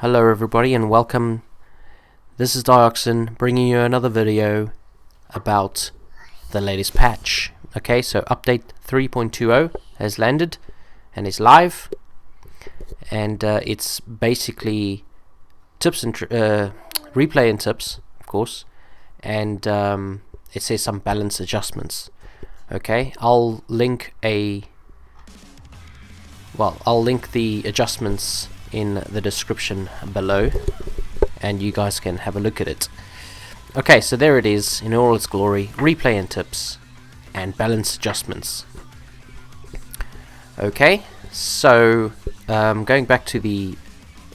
Hello everybody and welcome. This is Dioxin bringing you another video about the latest patch. Okay, so update 3.20 has landed and is live, and it's basically tips and replay and tips, of course, and it says some balance adjustments. Okay, I'll link the adjustments in the description below, and you guys can have a look at it. Okay, so there it is in all its glory: replay and tips and balance adjustments. Okay, so going back to the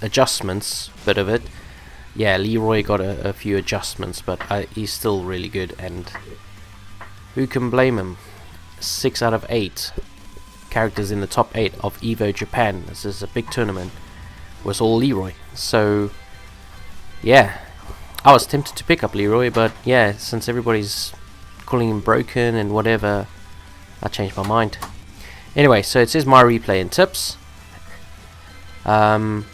adjustments bit of it, yeah, Leroy got a few adjustments, but he's still really good, and who can blame him? 6 out of 8 characters in the top 8 of Evo Japan. This is a big tournament. Was all Leroy. So yeah, I was tempted to pick up Leroy, but yeah, since everybody's calling him broken and whatever, I changed my mind. Anyway, so it says my replay and tips, and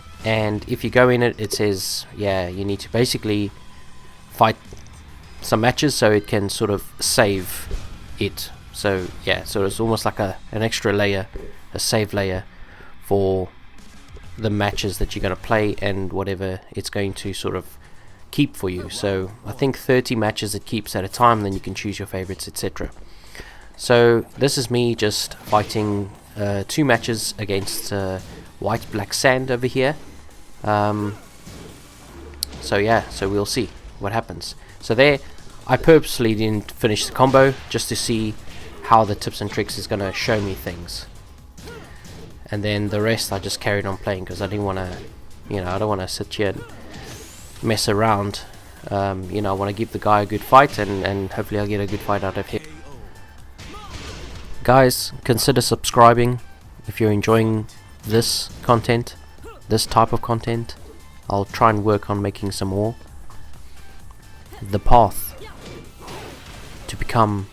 if you go in it, it says, yeah, you need to basically fight some matches so it can sort of save it. So yeah, so it's almost like an extra layer, a save layer for the matches that you're going to play and whatever it's going to sort of keep for you. So I think 30 matches it keeps at a time, then you can choose your favorites, etc. So this is me just fighting 2 matches against White Black Sand over here. So yeah, so we'll see what happens. So there, I purposely didn't finish the combo just to see how the tips and tricks is going to show me things, and then the rest I just carried on playing because I didn't want to, I don't want to sit here and mess around. I want to give the guy a good fight, and hopefully I'll get a good fight out of him. Guys, consider subscribing if you're enjoying this content, this type of content. I'll try and work on making some more. The path to become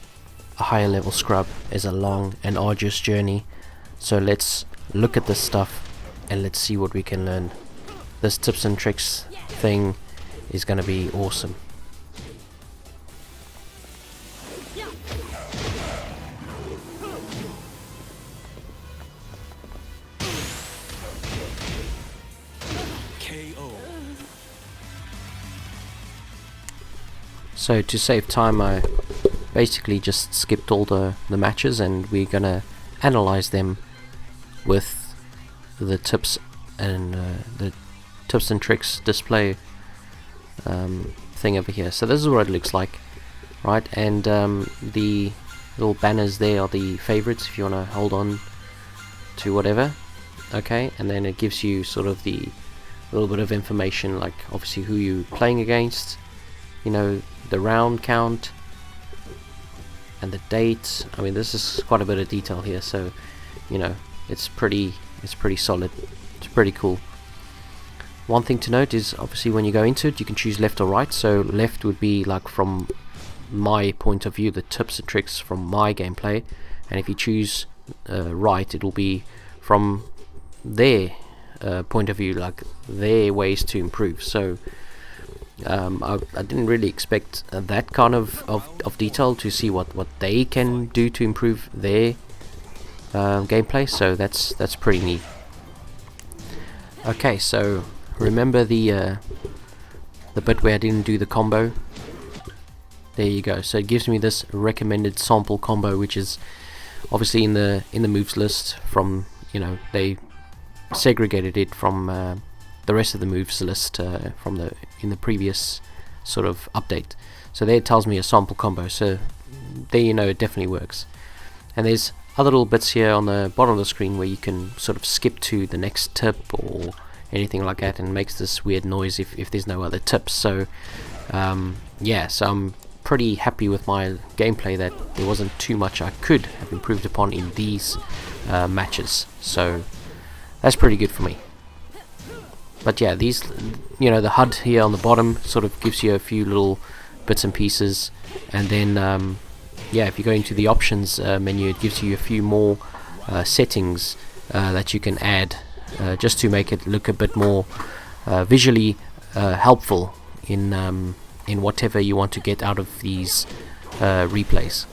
a higher level scrub is a long and arduous journey, so let's look at this stuff and let's see what we can learn. This tips and tricks thing is going to be awesome. So to save time, I basically just skipped all the matches, and we're gonna analyze them with the tips and tricks display thing over here. So this is what it looks like, right? And the little banners there are the favorites if you want to hold on to whatever. Okay, and then it gives you sort of the little bit of information, like obviously who you're playing against, the round count and the date. I mean, this is quite a bit of detail here, so it's pretty solid. It's pretty cool. One thing to note is obviously when you go into it, you can choose left or right. So left would be like from my point of view, the tips and tricks from my gameplay, and if you choose right, it will be from their point of view, like their ways to improve. So I didn't really expect that kind of detail, to see what they can do to improve their gameplay. So that's pretty neat. Okay, so remember the bit where I didn't do the combo? There you go. So it gives me this recommended sample combo, which is obviously in the moves list. From they segregated it from the rest of the moves list in the previous sort of update. So there it tells me a sample combo, so there it definitely works. And there's other little bits here on the bottom of the screen where you can sort of skip to the next tip or anything like that, and makes this weird noise if there's no other tips. So yeah, so I'm pretty happy with my gameplay, that there wasn't too much I could have improved upon in these matches, so that's pretty good for me. But yeah, these, the HUD here on the bottom sort of gives you a few little bits and pieces, and then yeah, if you go into the options menu, it gives you a few more settings that you can add just to make it look a bit more visually helpful in whatever you want to get out of these replays.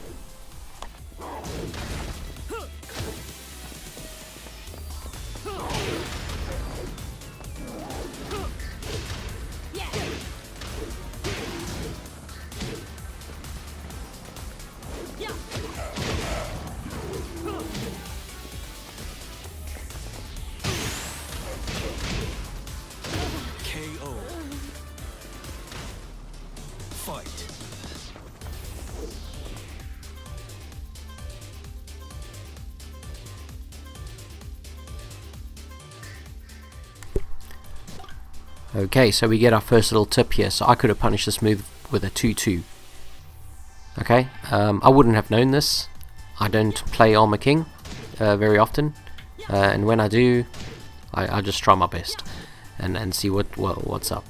KO. Fight. Okay, so we get our first little tip here. So I could have punished this move with a 2-2. Okay, I wouldn't have known this. I don't play Armor King very often, and when I do, I just try my best and see what's up.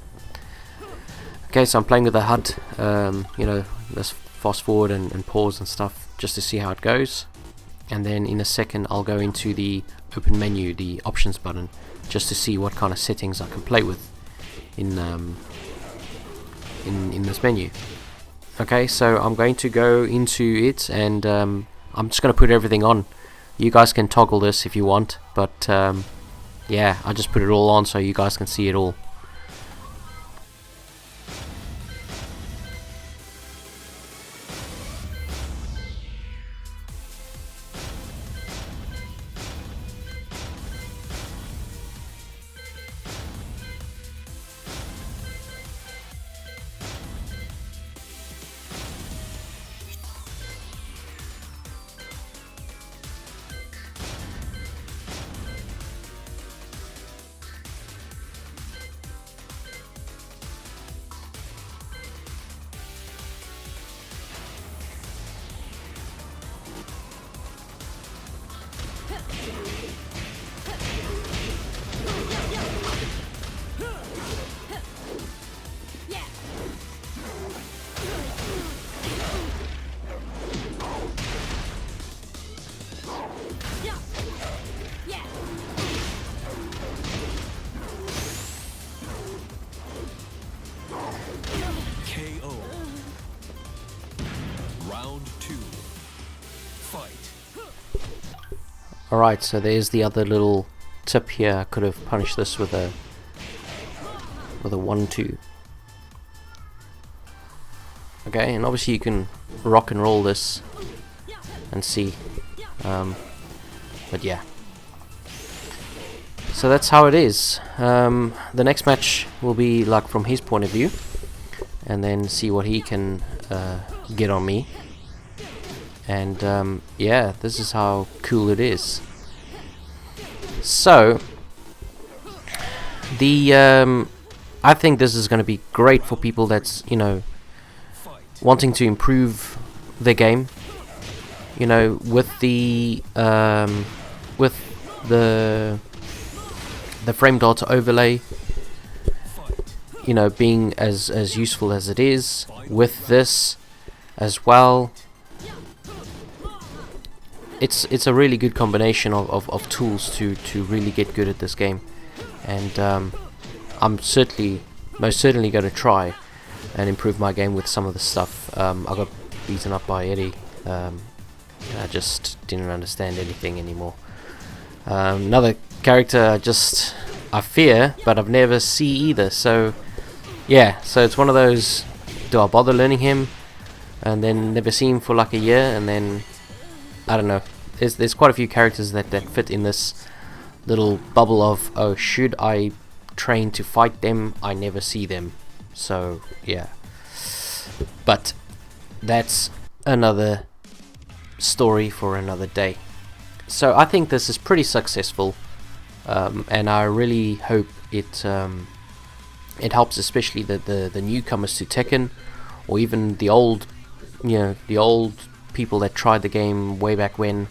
Okay, so I'm playing with the HUD, you know, let's fast forward and pause and stuff just to see how it goes, and then in a second I'll go into the open menu, the options button, just to see what kind of settings I can play with in this menu. Okay, so I'm going to go into it, and I'm just going to put everything on. You guys can toggle this if you want, but yeah, I just put it all on so you guys can see it all. KO. Round 2. Fight. Alright, so there's the other little tip here. I could have punished this with a 1-2. Okay, and obviously you can rock and roll this and see, but yeah. So that's how it is. The next match will be like from his point of view, and then see what he can get on me. And yeah, this is how cool it is. So the I think this is going to be great for people that's, you know, wanting to improve their game, you know, with the frame data overlay, you know, being as useful as it is, with this as well. It's a really good combination of tools to really get good at this game, and I'm most certainly going to try and improve my game with some of the stuff. I got beaten up by Eddie. I just didn't understand anything anymore. Another character I fear, but I've never see either. So yeah, so it's one of those, do I bother learning him and then never see him for like a year, and then I don't know. There's quite a few characters that fit in this little bubble of, oh, should I train to fight them? I never see them. So yeah, but that's another story for another day. So I think this is pretty successful, and I really hope it helps, especially the newcomers to Tekken, or even the old, you know, the old people that tried the game way back when.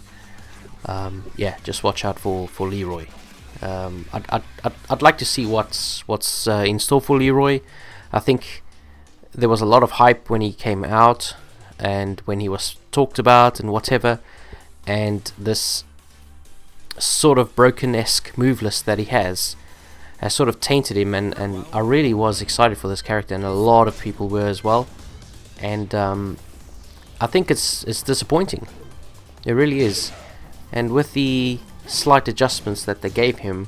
Yeah, just watch out for Leroy. I'd like to see what's in store for Leroy. I think there was a lot of hype when he came out and when he was talked about and whatever, and this sort of broken-esque move list that he has has sort of tainted him, and I really was excited for this character, and a lot of people were as well. And I think it's disappointing. It really is. And with the slight adjustments that they gave him,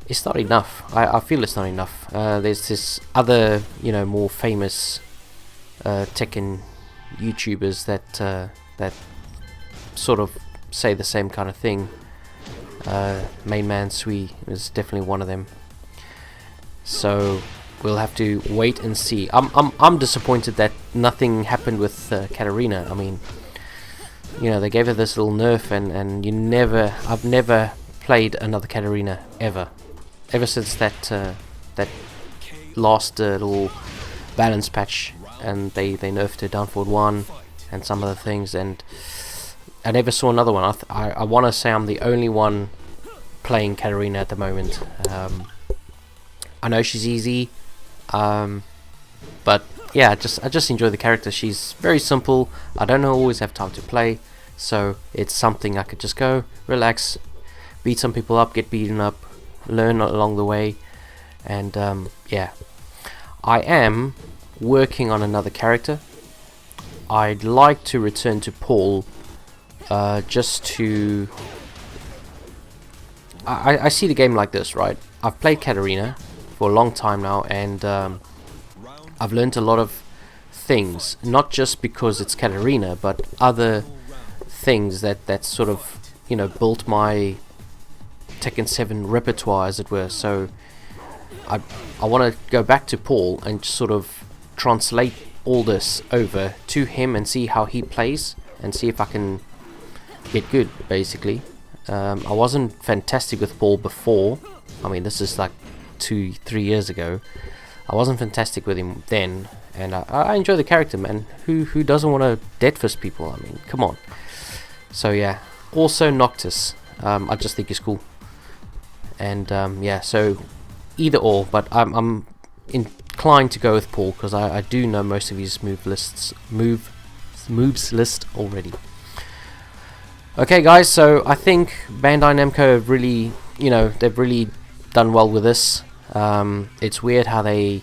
it's not enough. I feel it's not enough. There's this other, more famous Tekken YouTubers that sort of say the same kind of thing. Main Man Sui is definitely one of them. So we'll have to wait and see. I'm disappointed that nothing happened with Katarina. I mean, they gave her this little nerf, and I've never played another Katarina ever since that last little balance patch, and they nerfed her down forward 1 and some other things, and I never saw another one. I want to say I'm the only one playing Katarina at the moment. I know she's easy, but yeah, I just enjoy the character. She's very simple. I don't always have time to play, so it's something I could just go, relax, beat some people up, get beaten up, learn along the way, and yeah. I am working on another character. I'd like to return to Paul, just to... I see the game like this, right? I've played Katarina for a long time now, and I've learned a lot of things, not just because it's Katarina, but other things that sort of, built my Tekken 7 repertoire, as it were. So I want to go back to Paul and just sort of translate all this over to him and see how he plays, and see if I can get good, basically. I wasn't fantastic with Paul before. I mean, this is like 2-3 years ago. I wasn't fantastic with him then, and I enjoy the character, man. Who doesn't want to dead fist people? I mean, come on. So yeah. Also Noctis, I just think he's cool. And yeah, so either or, but I'm inclined to go with Paul, because I do know most of his moves list already. Okay guys, so I think Bandai Namco have really, they've really done well with this. It's weird how they,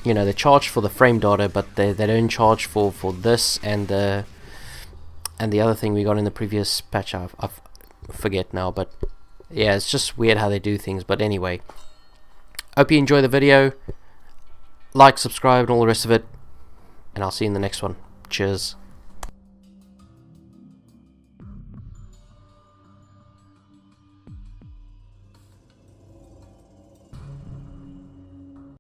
they charge for the frame data, but they don't charge for this and the other thing we got in the previous patch. I forget now, but yeah, it's just weird how they do things. But anyway, hope you enjoy the video. Like, subscribe, and all the rest of it, and I'll see you in the next one. Cheers.